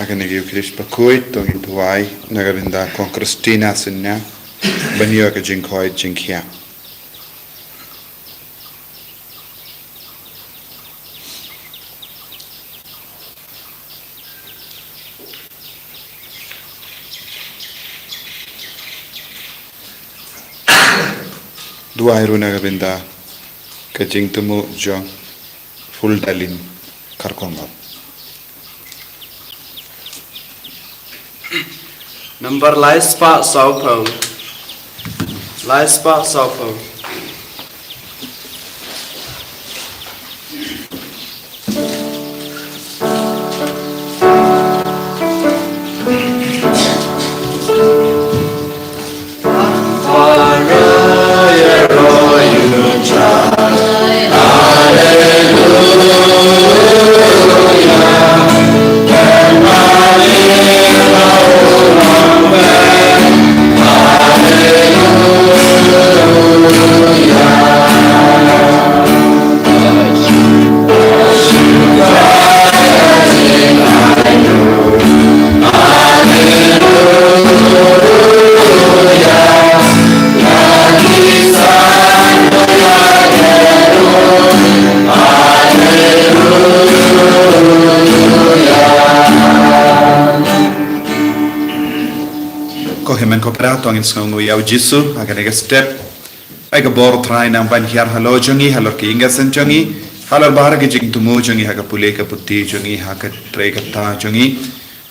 Akan nagi ukirish Bakhuid tong ituai nagarinda kong Christina sinnya banyo ka jingkoi jingkia. Dua iru nagarinda ka jingtumu jong full dalin karkongot. Number Laispa Saupo. Laispa Saupo. Tongin sngau yau jisu agar ega step ega bor try nang ban hiar halo jongi halor ki inga sen jongi halor bahar ki jing tumu jongi haga pule ka putti jongi haga tray ka ta jongi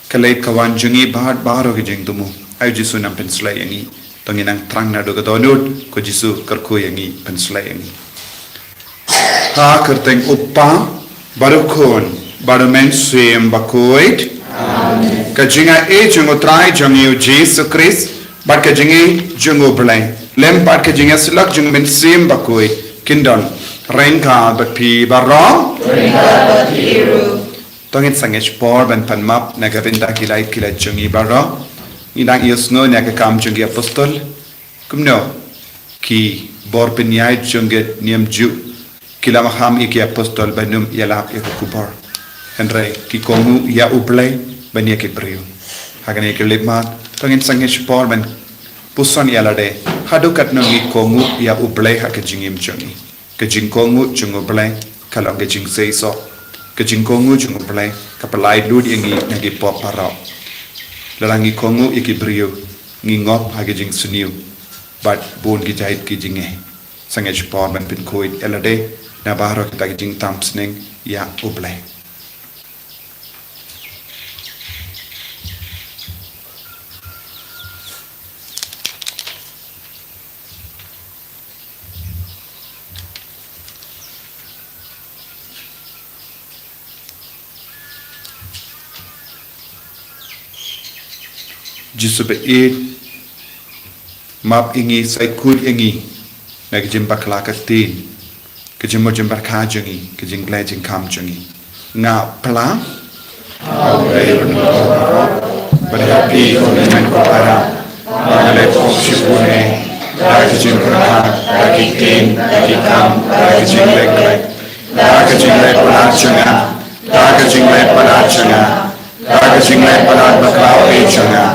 kalai kawan jongi bahar ki jing tumu ai jisu nang penslai yangi tongin nang trang na do ka donut ko jisu karko yangi penslai yangi ha kerteng uppa barukon barumen swem Bakhuid ka jinga e jongo try jongi jisu Christ Bat ka jingi jungo belai lem bat ka jinga silak jung men sim Bakhuid kindon rengka bat pi barong tongit sangech por ban pan map nagarinda kilai jungi barong idang iosno naga kam jungi apostol kumno ki bor penyai junget niam ju kila maham iki apostol banum yalap yakubor henry ki kongu ya ublai bania ki brio hagane ki lemat tongin sangech por ban puson yalade hadukat nongi kongu ya ublai ha kejingim jongi kejing kongu jungo blai kalau kejing seiso kejing kongu jungo blai kapalai lud yangi nagi pop parau larangi kongu iki brio ngingop ha kejing suniu bat bon ki jahit ki jinge sangech por ban pin Bakhuid yalade na baharo kita kejing tamsning ya ublai jisu be map ingi sai kud ingi nag jim bakla ka tin ke jim mo jim barka jungi ke jing glai jing kam jungi nga pla but happy on ko para ngale ko shipune da ke jim barka da ke tin da ke kam da ke jing glai da ke jing glai pala chunga da ke jing glai pala chunga da ke jing glai pala bakla e chunga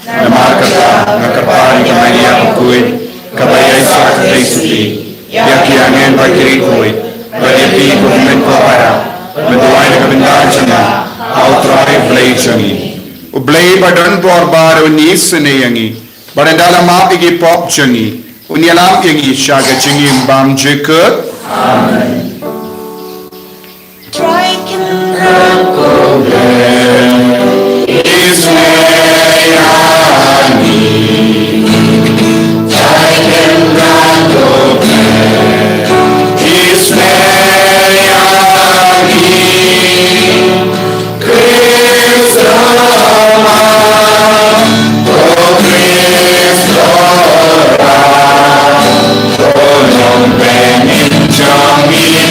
Namar kata ngakapari kemania Bakhuid kabayai surat teisuti yaki angin bakiri Bakhuid badapi kumen ko para menduai na kabindan changa autrai blay changi ublay badan bor bar unis ne yangi badandala map igi pop changi unialam yangi shaga changi bam jeker amen try can go Don't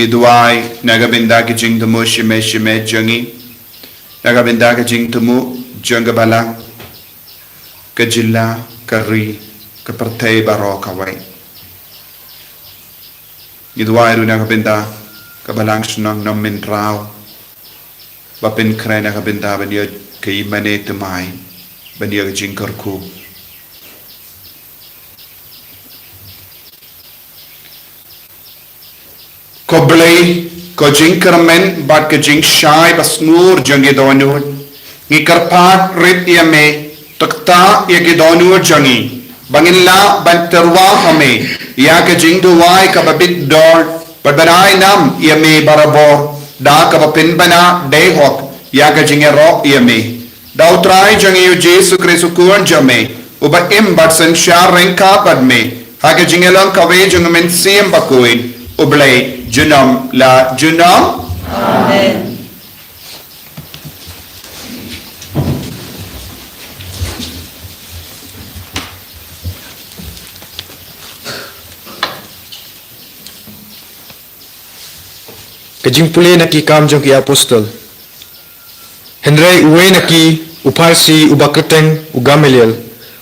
idwai nagabinda ki jing tumu shime shime jangi nagabinda ki jing tumu janga balang ke jilla kari ke pertai baro kawai idwai ru nagabinda ke balang sunang nom min rao bapin krai nagabinda bania ke imane temai bania ke jing karku ko blai ko jing kermen bat ke jing shai bas nur jangi donur ngi karpat rit yame takta ye ke donur jangi bangilla ban terwa hame ya ke jing duwai ka babit dor badbanai nam yame barabor da ka bapin bana de hok ya ke jing ro yame dautrai jangi yu jesu kristu kuan jame uba im bat san shar renka padme ha ke jing elang ka we jung men sim Bakhuid ublay junam la junam Amen. Kajing puli naki kam jong ki apostol Henry uwe naki uparsi ubakreteng ugameliel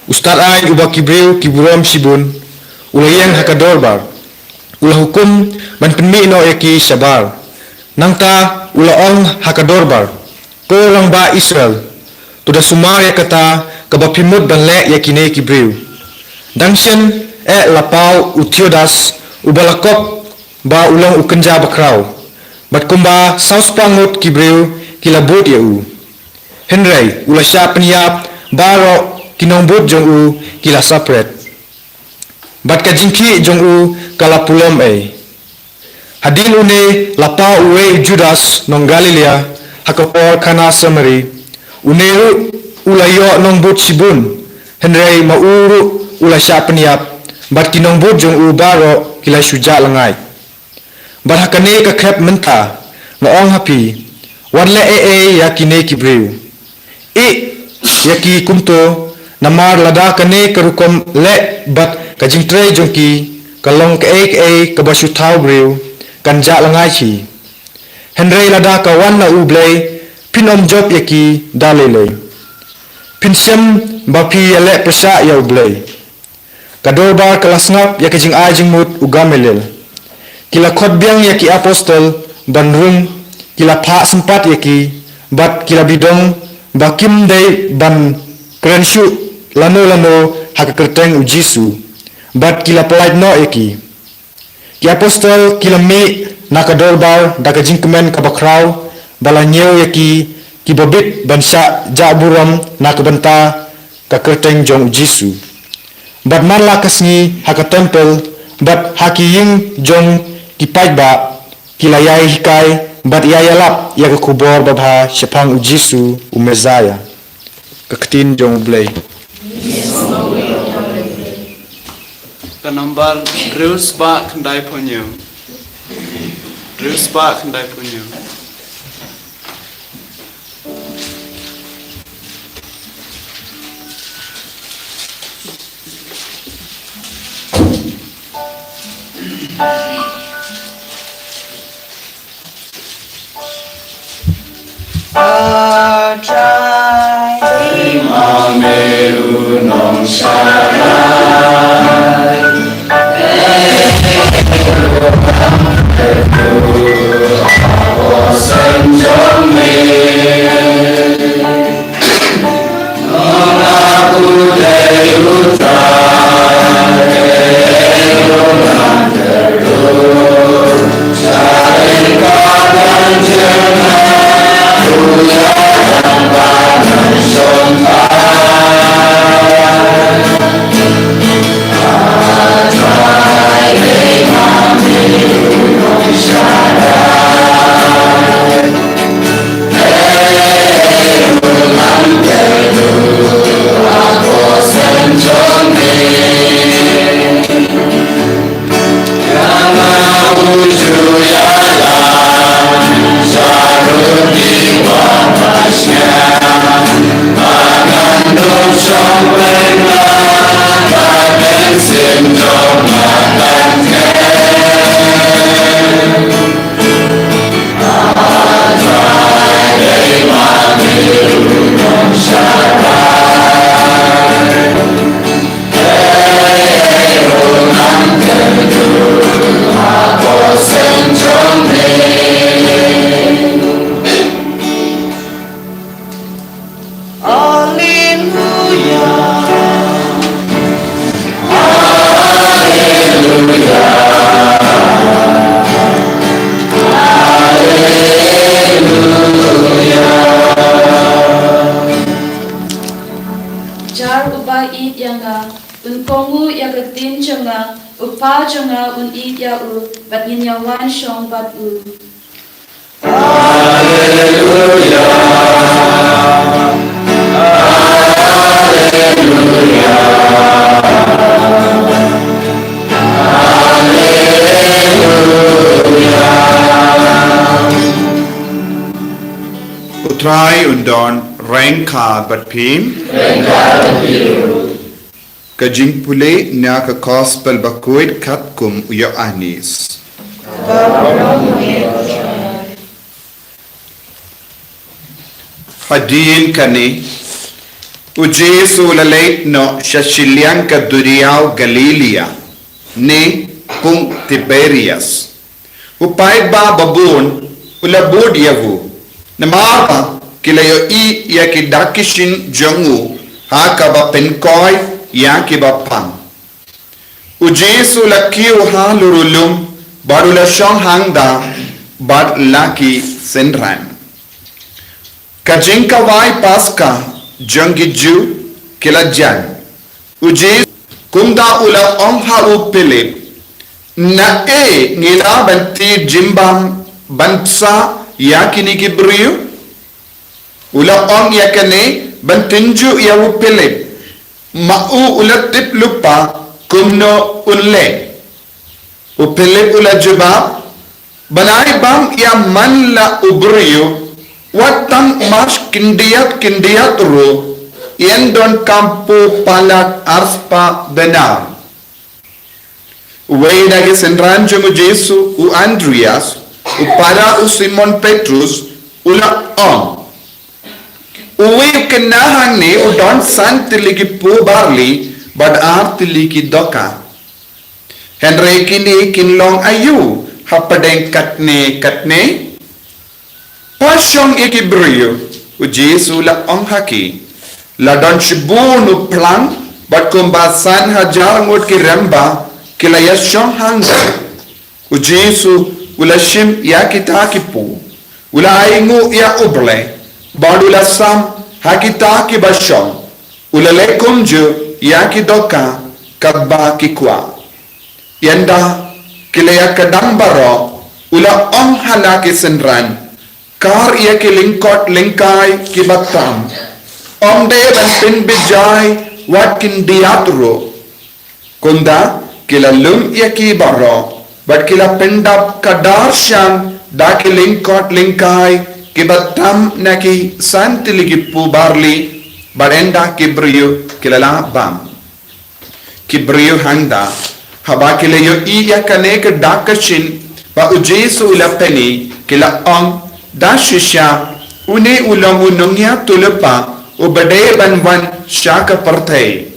ustad ay ubakibreu kiburam sibun ulayang hakadorbar ulah hukum ban penmi no eki sabar nangta ulaong hakadorbar ko lang ba Israel tuda sumar ya kata kabapimut ban le yakine kibreu dangsyen lapau utiodas ubalakop ba ulang ukenja bakrau bat kumba saus pangut kibreu kilabut ya u Henry ulasya peniap baro kinongbut jong u kila sapret bat kajingki jong u kala pulom hadil une lapa uwe Judas nong Galilea hakapor kana Samari uneru ulayo nong but sibun Henry mauru ulasya peniap bat kinong but jong u baro kila suja langai bat hakane ka krep menta noong hapi wanle yakine kibreu yaki kumto namar lada kane karukom le bat kajingtre jongki kalong ke kabasu thau breu kanja langai chi Henry lada ka wan na ublay pinom job yaki dalele pinsem bapi ele persa ya ublay kadorbar kelasngap ya kajing ajing mut ugamelel kila khot biang yaki apostol banrung kila pha sempat yaki bat kila bidong bakim dei ban krenshu lano hakakerteng ujisu bat kila pelaid no yaki ki apostol kila mi nakadorbar dakajing kemen kabakrau balanyeu yaki ki babit bansa jaburam nakabanta kakerteng jong ujisu bat marla kasni hakatempel bat hakiying jong kipai ba kila yai hikai bat yayalap ya kubor babha sepang ujisu umezaya keketin jong blay Ke nombor Reus Pak Kendai Punyo. Reus Pak Kendai Punyo. un kongu ya gatin changa upa changa un I ya u bat yin ya wan shong bat u. Utrai undon rengka bat pim. Kajing pule na ka gospel Bakhuid kat kum uyo anis. Hadin kani Ujesu lalait no shashiliang ka duriao Galilea ne kung Tiberias. Upay ba babun ulabud yavu namapa kilayo I yakidakishin jongu haka ba penkoy yaki ba pang. Ujesu lakiu halurulum barula shong hangda bad laki senran. Kajinka vai paska jongi ju kila jan. Ujesu kumda ula ongha upilip na ngila banti jimbam bansa yakini gibriu ula ong yakane bantinju ya upilip ma'u ula tip lupa kumno unle upilip ula jubab banai bam ya man la ubriu watang mas kindiat ro yendon kampu palat arspa benar Uweda ke senran jongo Jesu u Andreas u para u Simon Petrus ula on uwe kenahang ne u don san tiliki pu barli bad ar tiliki doka Henry kini kinlong ayu hapadeng katne Pasyong ikibrio u Jesu la ong haki la don shibun u plang bad kumbasan hajar ngut ki remba kila yashong hangga u Jesu ula shim ya kita kipu ula aingu ya uble badula sam hakita ki bashong ula lekum ju ya kidoka kabba kikwa yanda kila ya kadang baro ula ong halaki senran kar ya ki lingkai ki batam omde ban pin bijay wat kin diatro kunda kila lum yaki baro but kila pendap kadar syam da ki lingkai ki batam naki santiligi pu barli barenda ki brio kila la bam ki brio hangda haba kila yo iya kane ke dakashin ba ujesu ula peni kila ong da shisha une ulang unongya tulepa u bade banwan shaka parthai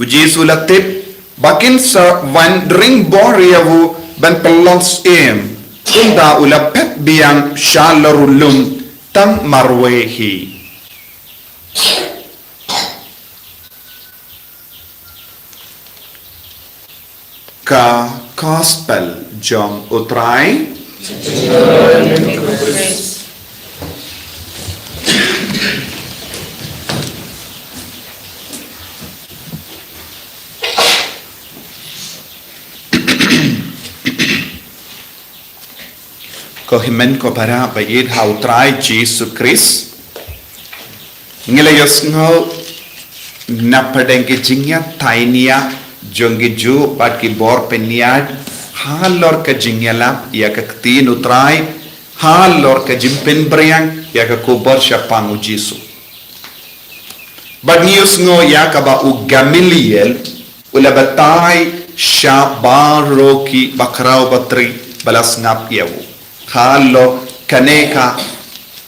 ujesu ula tip Bakin sa van ring boriavu ban pelons unda ula pet biang shalarulum tam marwehi. Ka gospel jong utrai ko himen ko para bayid hautrai Jesus Christ ngilayos ngo napadeng ke jingya tainia jongi ju pat ki bor peniad halor ka jingyala ya ka tin utrai halor ka jimpen briang ya ka kubor syapang u Jesus bad news ngo ya ka ba u Gamaliel ula batai syabaro ki bakrau batri balas ngap yawu halo kaneka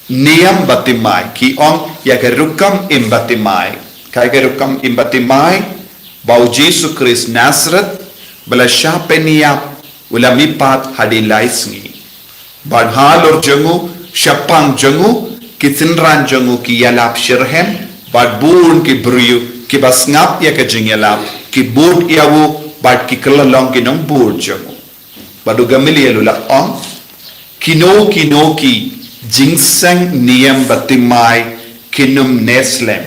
niyam batimai ki ong ya ke rukam imbatimai kai ke rukam imbatimai bau Jesus Christ Nazareth bala syapenia ula mipat hadilaisngi bad halor jengu syapang jengu ki tinran jengu ki yalap shirhem bad burun ki briu ki basngap ya ke jingyalap ki bud yawu bad ki kelalong ki nong bud jengu badu Gamaliel ula ong Kino ki jingsang niyam batimai kinum neslem.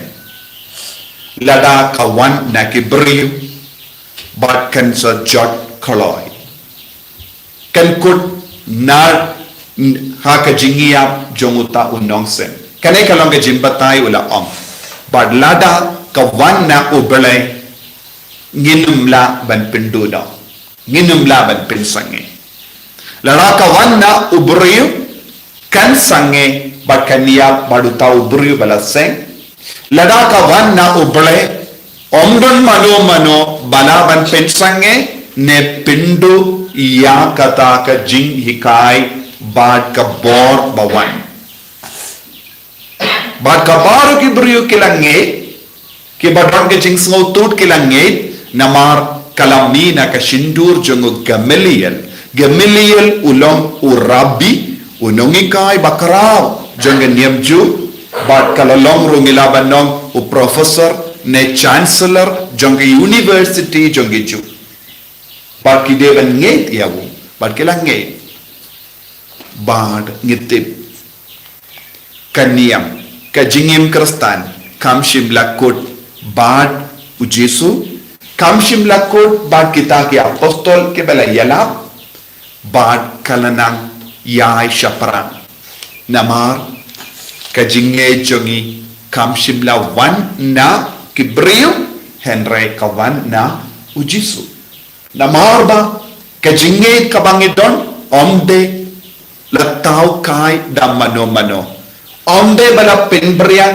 lada kawan na kibriu bat kan sa jot kaloi kan kut na ha ka jingia jonguta unong sen kane kalong ka jimbatai ula bat lada kawan na ubele nginumla ban pindudo nginumla ban pinsange lada kawan na ubriu kan sange bat kania baduta ubriu balaseng lada kawan na ubele omdon mano balaban pensange ne pindu ya kata ka jing hikai bad ka bor bawan bad ka baru ki beriu kilange ki badang ke jing snotut kilange namar kalami na ka shindur jongo gameliel ulong urabi unongikai bakrao jongo niamju bad kalalong rungilaban nong u professor ne chancellor jongge university jongge ju bad ki devan nget yawu bad kila nget bad ngitip kaniam kajingim kristan kamshim lakut bad ujesu kamshim lakut bad kita ki apostol ke bela yala bad kalanang yai shapran namar kajinge jongi kamshim la wan na kibriu henry kawan na ujisu namarba kajinge kabangidon omde latau kai da mano omde bala pinbrian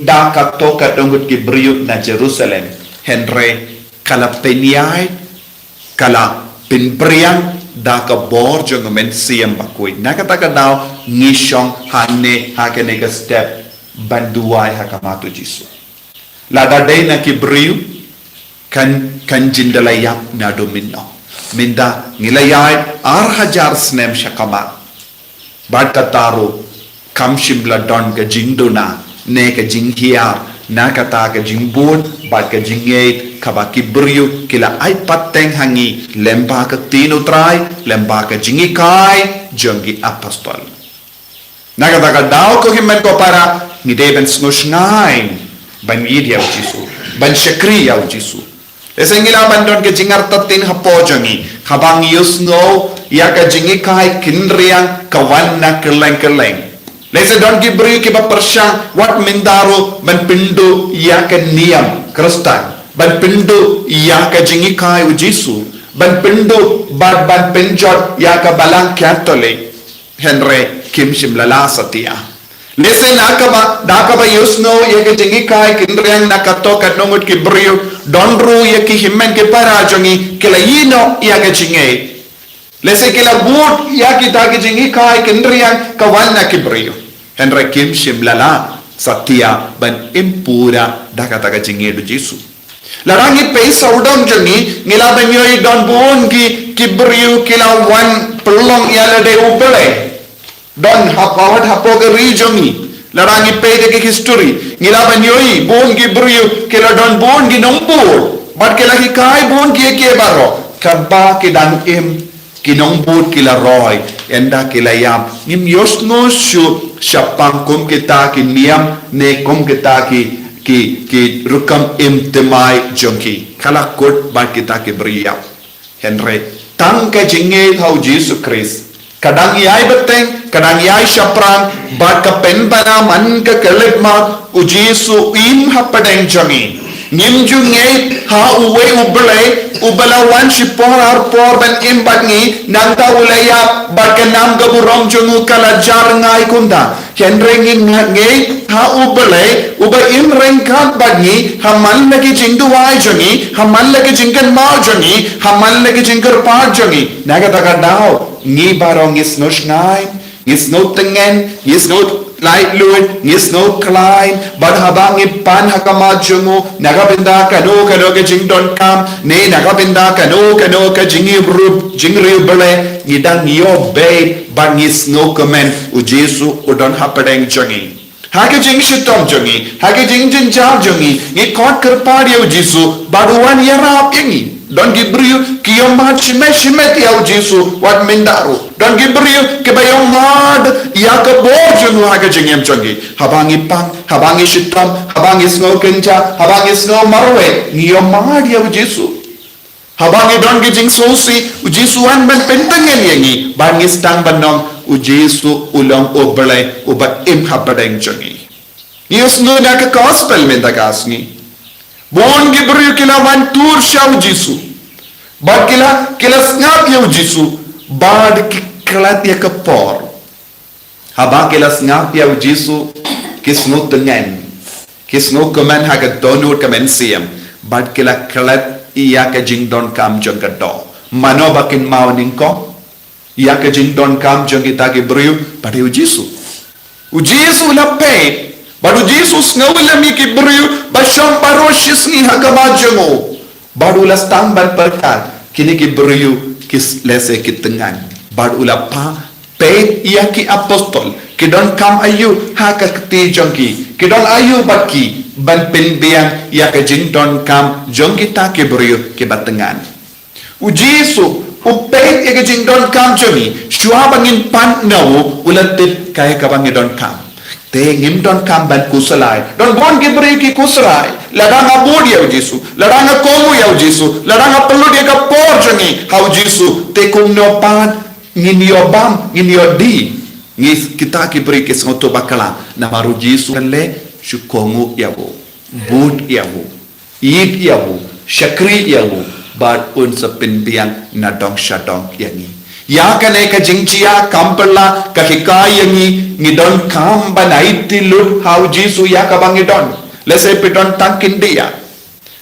da kato kadongut kibriu na Jerusalem henry kala peniai kala pinbrian da ka bor jong men siam Bakhuid nakataka daw ngishong hanne hakene ka step banduai hakamatu jisu lada day na kibriu kan jindalayak na domino minda nilayay hajar snem shakama bad kataro kamshim ladon ka jingdona ne ka jinghiar na kata ka jingbun bad ka jingait kaba kibriu kila ay pateng hangi lemba ka tinutray lemba ka jingikai jongi apostol nakata ka daw ko himen ko para ni deben snusnain ban yidya jisu ban shakri yaw jisu esengila bandon ke jingar tatin hapo jongi habang yusno ya ka jingi kai kinriang kawan na keleng lese don gibri ke persang wat mindaro ban pindu ya ka niam kristan ban pindu ya ka jingi kai jisu ban pindu ban penjot ya ka balang catholic henry kim shimlala satia lese nakaba yusno yake jingi kai kinriang nakato kanongut kibriu donru yake himmen ke parajongi kila yino yake jingi lese kila but yake take jingi kai kinriang kawan na kibriu henry kim shimlala satya ban impura dakata jingi du jisu larangi pesa udang jongi ngila banyoy don bongi kibriu kila wan pelong yala de ubele don hapawat hapoga rijongi larangi pede ke history ngilaban yoi bon gi briu kela don bon gi nombor bat kela hi kai bon gi ke baro kaba ke dan ki nombor kila roy enda kila yam nim yosno shu shapang kum kita ki niam ne kum kita ki rukam temai jonki kala kot bat kita ke bria henry tang ke jinge hau Jesus Christ kadang yai beteng kadang yai syapran bat ka pen bana man ka kelep ma ujisu im hapadeng jangi nimju ngai ha uwe ubala wan shipor ar por ban im batngi nangta ulaya bat ka nam ga burom jungu kala jar ngai kunda henreng ngai ha uba im rengkat batngi hamal lagi jingdu wai jangi hamal lagi jingkan ma jangi hamal lagi jingkar pa jangi naga taka dao ngi barong is no schnein is no tengen is no light luin is no klein bad habang ipan hakama jungu nagabinda kano ke jingdon kam ne nagabinda kano ke jingri bele ngidang yo be bang is no comment u Jesu udon hapadeng jangi hake jing shitom jangi hake jing jar jangi ngi kot kerpad yo Jesu baduan yarap yangi don gibriu kiyomat shimet ya Jesu wat mindaru don gibriu ke bayomad ya ke borjunu hake ka jingem chongi habangi pang habangi shitam habangi snow kenja habangi snow marwe ngio madi au Jesu habangi don ki jing sosi u Jesu an ban pentangen yangi bangi stang banom u Jesu ulang oblay u ba im habadeng chongi ngio snow na ka gospel men da gasni bon gibru kila wan tur shau Jesu bad kila snap yau Jesu bad kelat ya kepor habang kila snap yau Jesu kisno tengen kisno kemen haga donut kemen siam bad kila kelat iya ke jing don kam jong ka do mano bakin mau ningko iya ke jing don kam jong kita ke beriu pada u Jesu la pe baru Jesus ngawila mi ki beriu basham baroshis ni haga majengo baru la stang ban perkat kini ki beriu kis lese ki tengan baru la pa pe ia ki apostol ki don kam ayu ha ka kti jongki ki don ayu batki ban pen biang ia ka jing don kam jongki ta ki beriu ki batengan u Jesu u pe ia ka jing don kam jongi shua bangin pan nawu ulantit kai ka bangin don kam te ngim don kam ban kusalai don bon ki beriu ki kusalai ladang abud ya Jesu ladang komu ya Jesu ladang perlu dia ka por jongi hau Jesu te kum no pan ngin yo bam ngin yo di ngis kita ki beri ke soto bakala na maru Jesu le shukongu ya wo bud ya wo id ya wo shakri ya wo bad un sapin biang na dong shadong yangi ya kane ka jingchia kampala ka hikai yangi ngidon kam banai tilu hau Jesu ya ka bangidon lese pidon tang kindia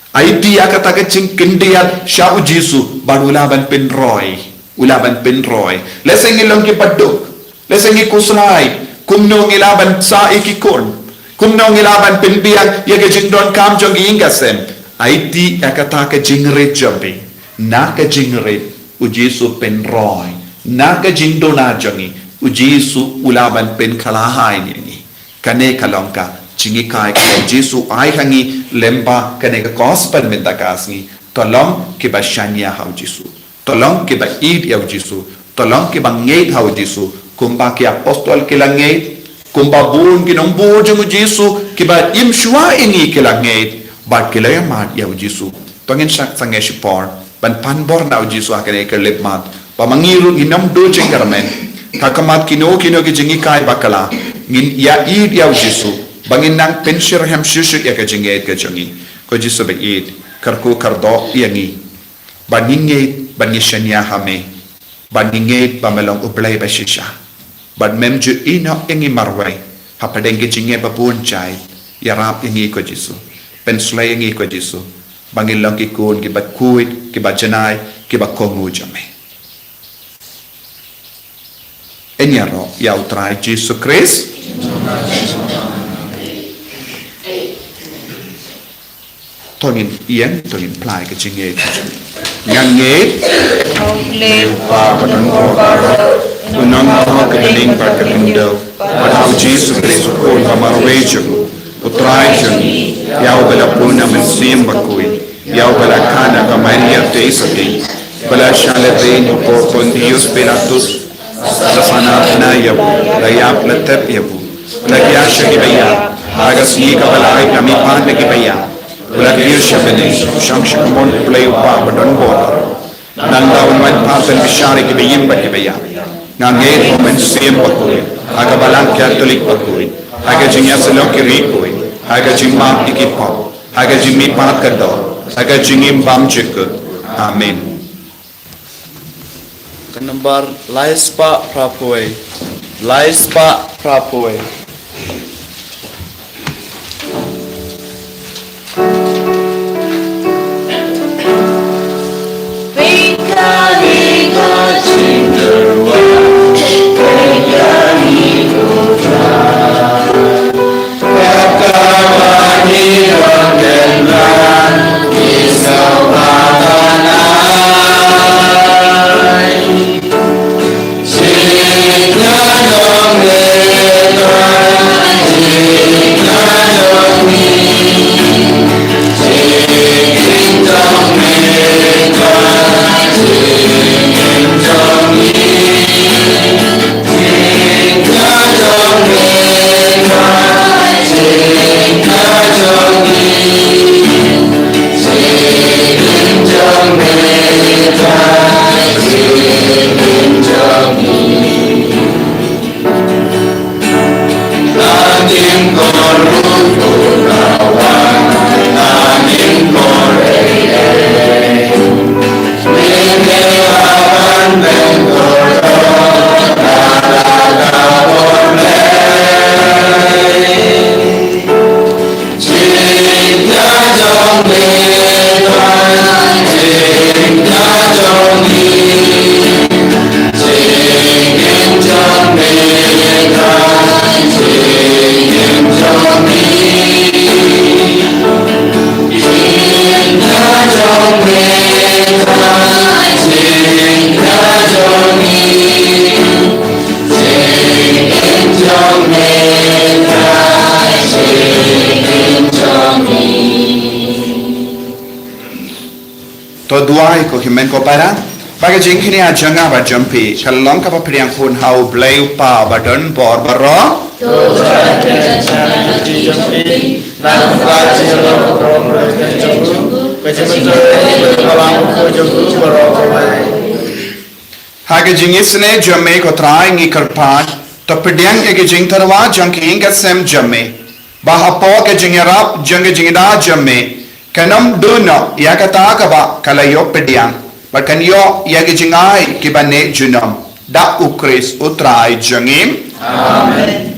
aiti ya kata ka ching kindia shau Jesu badula ban pin roy ulaban pinroy leseng ilong ki paduk leseng ikusrai kumno ilaban sa ikikon kumno ilaban pinbiang yaga jingdon kam jong ingasem aiti yakata ka jingre jombi na ka jingre u Jesu pinroy na ka jingdona jongi u Jesu ulaban pin kalahai ni kane kalongka jingi kai ka Jesu ai hangi lemba kane ka gospel mentakas ni tolong ki bashanya hau Jesu tolong ke ba id ya Jesu tolong ke ba ngeit hau Jesu kumba ke apostol ke la ngeit kumba bun ke nong bu jeng Jesu ke ba im shua ini ke la ngeit ba ke la mat ya Jesu tongin sak sange shipor ban pan bor na Jesu akare ke lep mat ba mangiru inam do jeng garmen kakamat kino ke jengi kai bakala ngin ya id ya Jesu bangin nang penshir ham shushu ya ke jengeit ke jengi ko Jesu ba id karku kardo yangi baningeit banishanya hame baningeit bamelong ublay bashisha ban memju ino ingi marway hapadenge jinge babun chai yarap ingi ko Jesu penslay ingi ko Jesu bangilong ki kun ki Bakhuid ki janai ki bakongu jame enyaro ya utrai Jesu Christ tongin ien tongin plai ke jinge ngang ngeit pa padon baro unang ko kening pa kenindo padau Jesus Christ ko pamarwe jung utrai jung yau bala puna mensim Bakhuid yau bala kana kamaria teisati bala shale rein ko con Dios Pilatus sana na yabu layap latep yabu lagya shagi baya agas ni ka bala ay kami pan ki baya Ulagir shabene sham shkamon play pa badon bor nanda unwan papen bishari ki beyim ba ki beya nangay komen siem Bakhuid aga balang Catholic Bakhuid aga jinya selok ki rikoi aga jimma ikipo aga jimmi pat kado aga jingim bam chik amen Number Laispa Prapoe Sing to duai ko himen ko para baga jing kini a janga ba jampi kalong ka pa priang kun hau blai pa ba don bor baro haga jing isne jamme ko trai ngi karpat to priang ke jing tarwa jang ki inga sem jamme ba hapo ke jing rap jang jing da jamme kanam duno ya kata ka ba kala yo priang Bahkan yo yagi jingai kibane junam da ukris utrai jangim. Amen.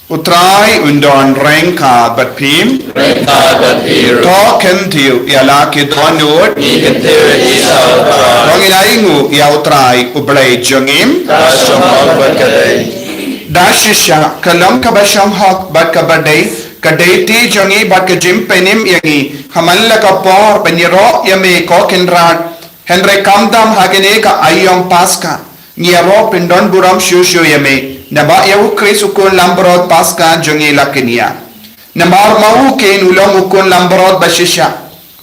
Utrai undon rengka bat pim. Rengka bat pim. To kentiu yala kidonut. Kentiu isa utrai. Wang ilaingu ya utrai ublay jangim. Tashamok bat kadai. Dashisha kalam kabasham hak bat kabadai. Kadeti jangi bat kajim penim yangi hamalla ka por peniro yame ko kenrat henre kamdam hagene ka ayom paska niero pindon buram shushu yame naba yahu krisukun lambrot paska jangi lakenia namar mau ken ulong ukun lambrot bashisha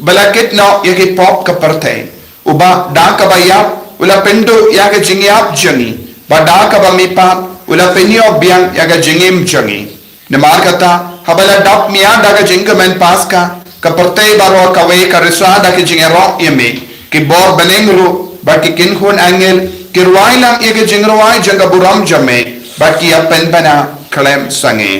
balakit no yagi pop kaparte uba da ka bayap ula pendo yaga jingiap jangi bada ka bamipa ula penio biang yaga jingim jangi namar kata habala dap mia daga jinggamen paska kaparte baro kawe kariswa daga jingero yeme ki bor benengru baki kinhun angel kirwai lang ige jingrwai janga buram jame baki apen bana klem sange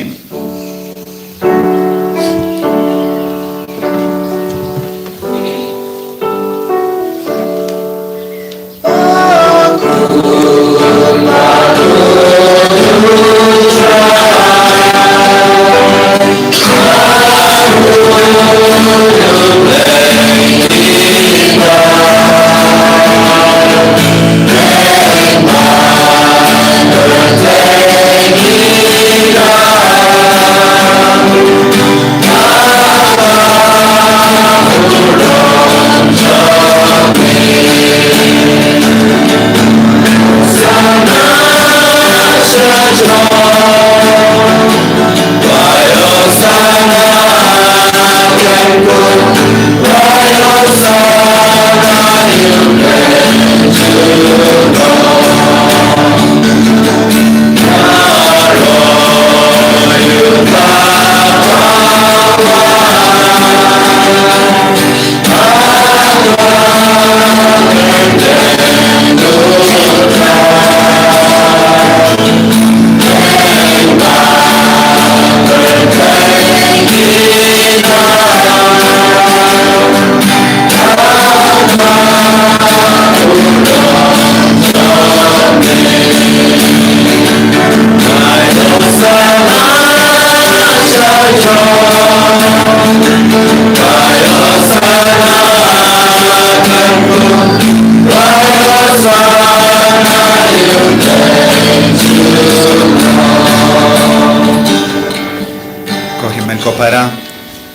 para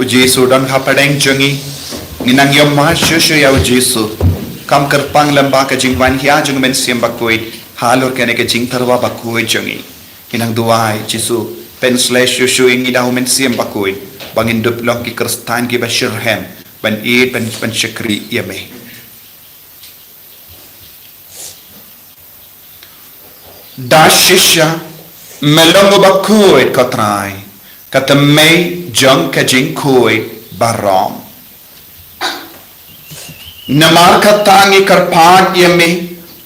ujisu don hapadeng jungi ninang yom ma shushu ya ujisu kam kerpang lamba ka jingwan hia jung men siam Bakhuid halor kene ke jing tarwa Bakhuid jungi inang duai jisu pen slash shushu ingi da men siam Bakhuid bangin dup long ki kristan ki bashirhem ban eid ban shakri yame da shisha melongo Bakhuid kotrai kata mei jang ka jing koi barom namar katangi karpat yame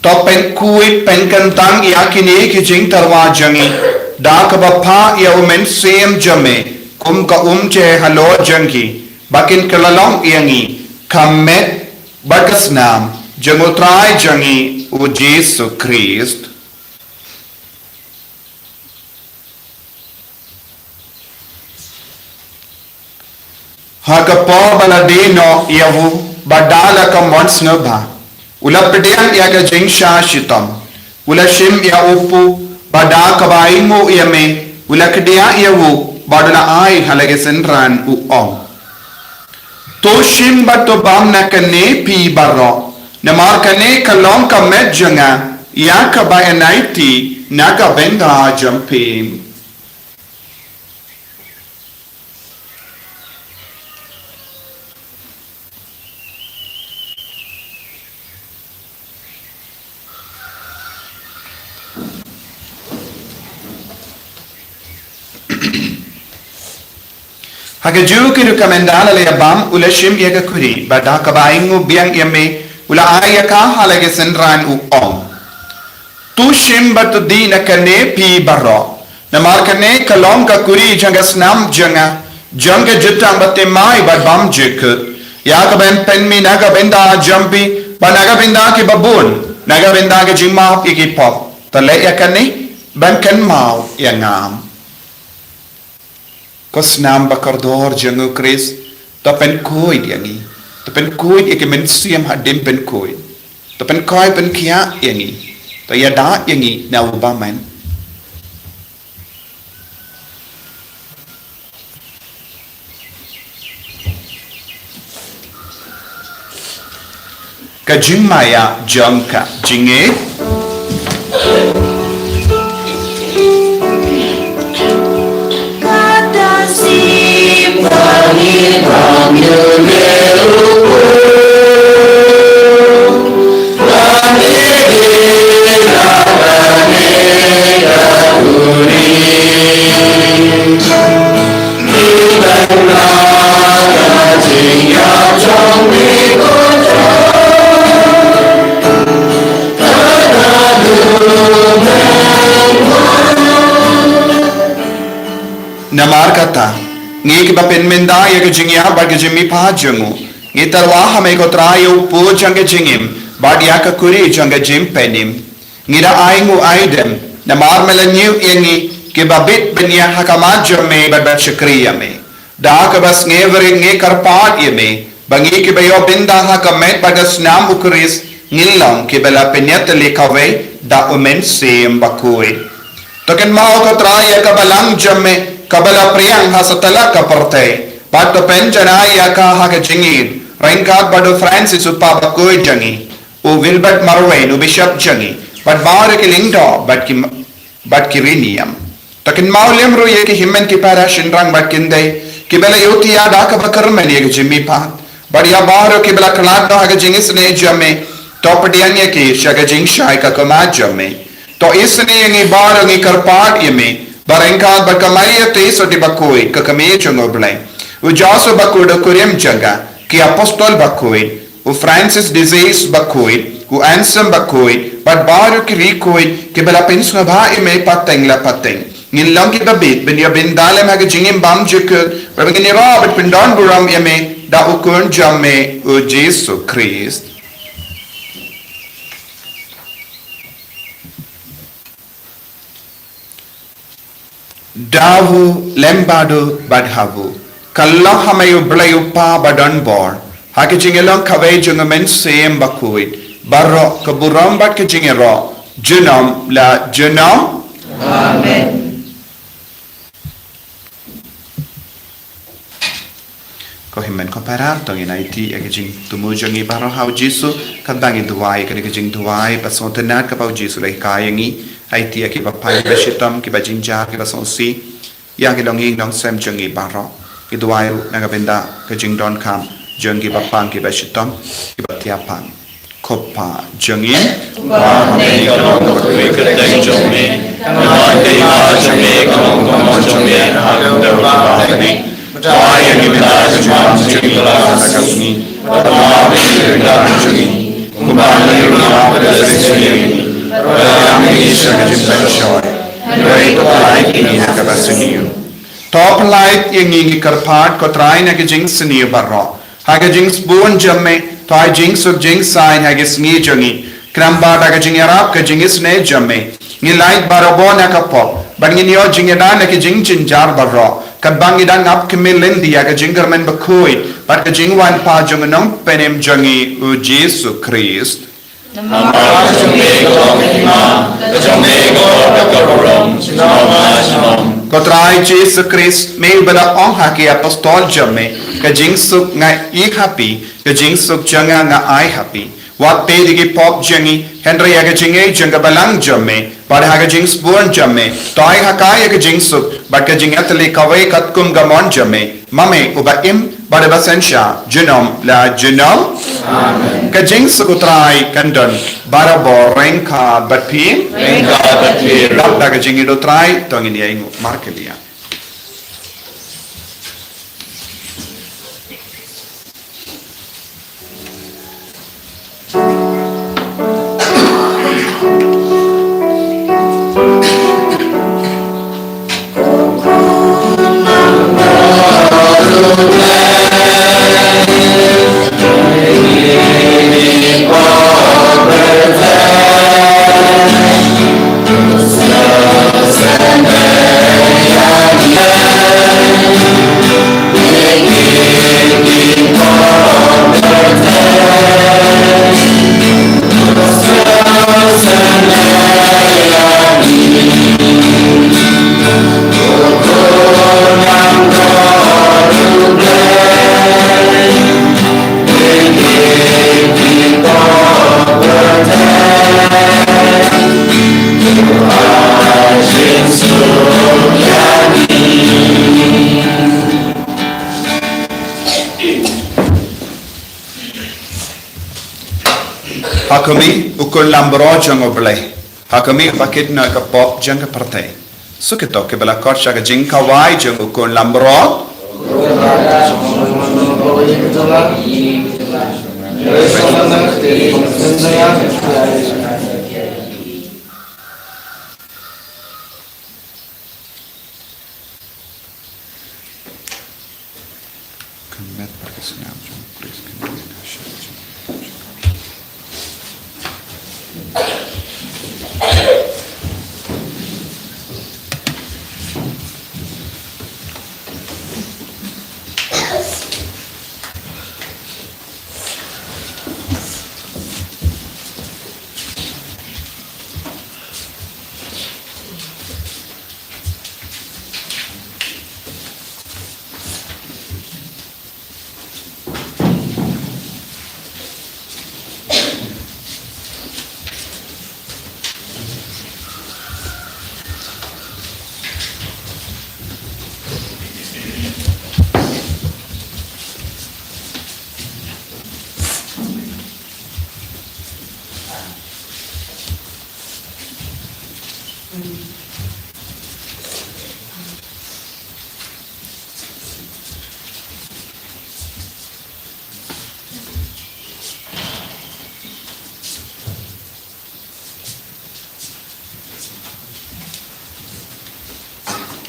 to pen kui pen kantang yakini ki jing tarwa jangi da ka bapha ya umen sem jame kum ka che halo jangi bakin kalalong yangi kamet bakasnam jangotrai jangi u Jesu Christ haka po baladino yavu badala ka mons ngaba ula pedian ya ka jingsha shitam ula shim ya upu bada ka baingu yame ula kedia yavu badala ai halage senran u om to shim bato bam na kane pi baro namar kane kalong ka medjanga ya ka ba naiti na ka benga jampim Hagaju ki rekomendala le abam ula shim yaga kuri bada kabaingu biang yame ula ayaka halage senran u ong. Tu shim batu di nakane pi barro. Namarkane kalong ka kuri janga snam janga jutang bate mai bad bam jekut. Yaga ben penmi naga benda jampi banaga benda ki babun naga benda ki jingma iki pop. Tale yakane ban kan mau yangam. Kos nam bakardor jangu Chris tapen koi yangi tapen koi ek men siam hadim pen koi tapen koi pen kia yangi ta ya da yangi na uba man ka jing maya jangka jinge Namar kata ngi ba pen menda ya ke jingya ba ke jimi pa jungu ngi tarwa hame ko trayo po janga jingim ba dia ka kuri janga jim penim ngi da aingu aidem namar melanyu yangi ke ba bit benya hakama jome ba ba shakriya me da ka bas ngevere ngi karpat yeme bangi ke bayo binda hakamet ba gas nam ukris ngilang ke bala penyat le kawe da umen sem Bakhuid token mau ko traya ka balang jame kabala priyang hasatala kaparte pato penjana ya ka ha ke jingin rengkat bado Francis upa Bakhuid jangi u Wilbert Marwain u Bishop jangi but baare ke lingdo but ki riniam takin maulem ro ye ke himmen ki para shinrang but kinde ki bela yoti ya da ka bakar men ye ke jimmi pa but ya baare ke bela klat do ha ke jingis ne jame topdian ye ke shaga jing shai ka kama jame to isne ye baare ngi karpat ye me barengkat berkamaria teso di Bakhuid ke kami jongoblai ujaso Bakhuid kuriam jaga ki apostol Bakhuid u Francis disease Bakhuid u Ansem Bakhuid but baru ki Bakhuid ke bela pensna ba ime pateng la pateng ngin lang ki babit ben ya ben dalem ha jingim bam jekut ben ni Robert pendon buram yeme da ukun jamme u Jesus Christ Davu lembado badhavu kallah hamayu blayu pa badan bor hake jingelong kawai jungamen sem Bakhuid barro kaburam bat ke jingero junam la junam amen ko himmen ko parar tong inaiti ake jing tumu jangi barro hau jisu kadang duai ke jing duai pason tenat ka pau jisu lai kayangi Haiti ki ba pai beshitam ki ba jinja ki ba sonsi yang ki longi long sem jangi barro ki duai naga benda ke jing don kam jangi ba pang ki beshitam ki ba tiapang kopa jangi ba ne kalong ko ke dai jome na dei ma jome kalong jome ha da ba ne ta ye ni na jama jangi la ka ni ba ma ne da jangi ku ba ne na ba da se Top light yang ingi karpat ko try na ke jing senior barro haga jing spoon jamme toy jing sub jing sign haga sngi jangi kramba daga jing arab ke jing isne jamme ni light barabo na ka pop bangi yo jing da na ke jing jar barro kad bangi dan up ke melendi haga jing garmen Bakhuid but ke jing wan pa jung nong penem jangi u Jesus Christ Kotrai Jesus Christ may bala ong haki apostol jamme ka jingsuk nga ik happy ka jingsuk janga nga I happy wat pe digi pop jangi Henry aga jinge janga balang jamme pada haga jings born jamme toy hakai aga jingsuk but ka jing atli kawai katkum gamon jamme mame uba im pada basensha genom la genom amen ka jingsuk utrai kandon barabo rengka batpi rap daga jingi do trai tongin ya ingu markelia kami ukun lambro jang oblay. Ha kami bakit na kapop jang kaparte. So kito ke bala kor sya jing kawai jang ukun lambro.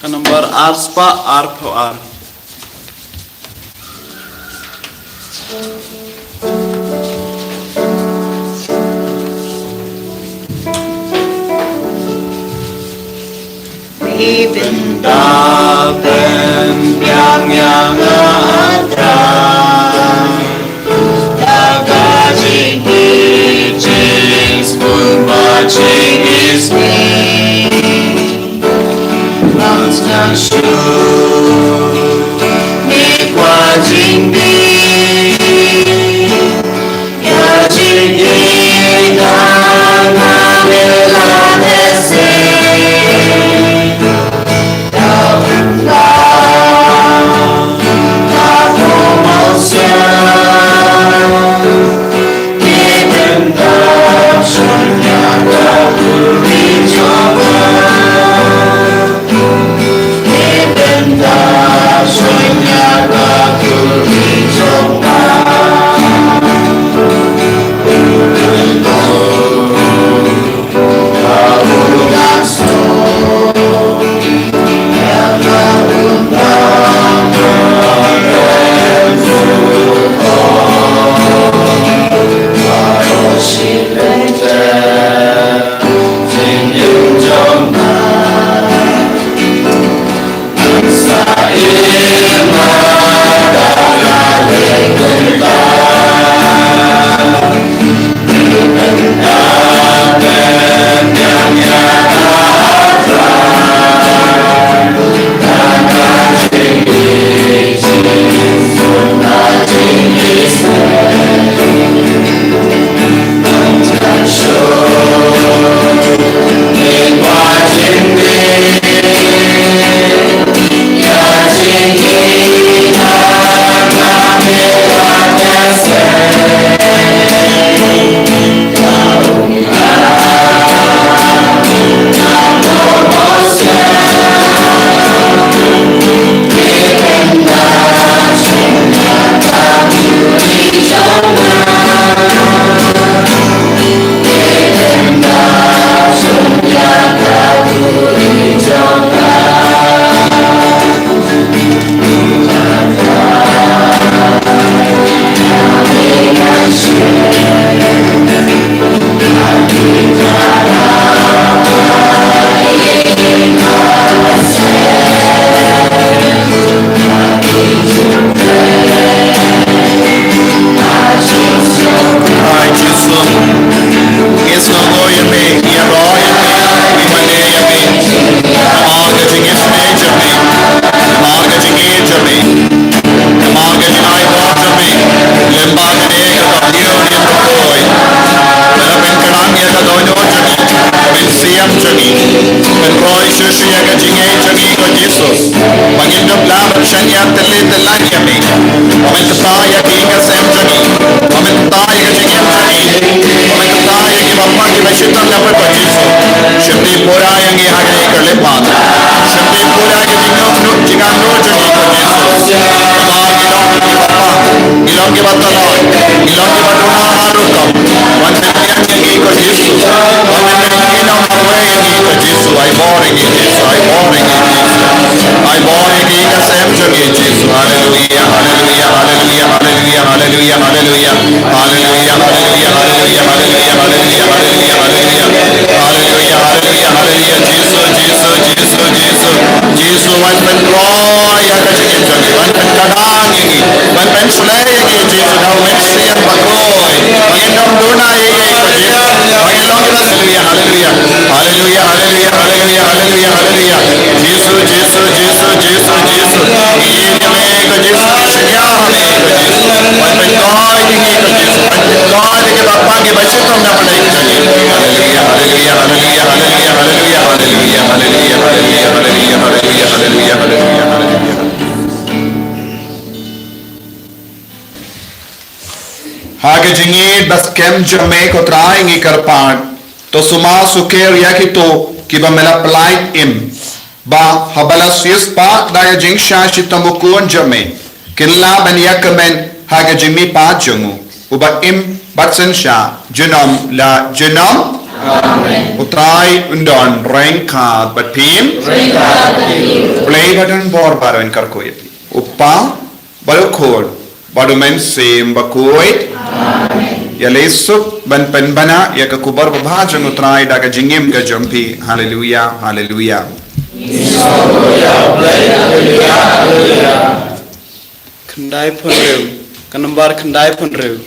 Number arspa arpo ar. Ibindaben yang adran Dagajing hijis pun bajing ismi Lanskan syu Mikwa jingdi Ya jingdi Dana melanese Amen. pura yang i hage ke lepan sembe pura ke dino nu jika nu jadi ke Yesus ma ilong ke bapa ilong ke batalo ilong ke batuna harukam wan yang i ke Yesus wan ilong mawe yang i ke Yesus ai boring i Yesus ai boring i Yesus ai boring i ka sem jadi Yesus haleluya haleluya haleluya haleluya haleluya haleluya haleluya haleluya haleluya haleluya haleluya haleluya haleluya haleluya haleluya Jesus Jesus Jesus Jesus Jesus wan pen roy ya ka jadi jadi wan pen kadang ini wan pen slay ini Jesus now wan sian Bakhuid bagi dom dona ini ko Jesus bagi long haleluya haleluya haleluya haleluya haleluya haleluya haleluya Jesus Jesus Jesus Jesus Jesus ini me ko Jesus sedia me ko Jesus wan pen roy ini ko Jesus wan pen roy ke bapa ke baca tom na pandai jadi haleluya haleluya haleluya haleluya haleluya haleluya haleluya haleluya haleluya haleluya haleluya haleluya haleluya Hage jingit bas kem jame ko trai ngi karpag to suma suker yakito kiba mela plait im ba habala sis pa daya jing sha shitamukun jame kinla ban yakmen hage jimi pa jungu uba im batsen sha junam la junam amen utrai undon rengka batim play button bor baron karkoit uppa balukol badumen sem Bakhuid ya lesuk ban penbana ya ke kubar babhajan utrai daga jingim ga jompi haleluya haleluya Kendai pun rew kanembar kendai pun rew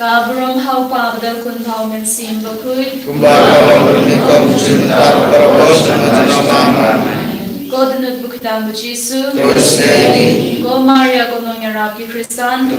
Kabrong hau pa badal kun hau men sim Bakhuid Godnut bukdam bu Jesu Go Maria gonong yarab ki Kristan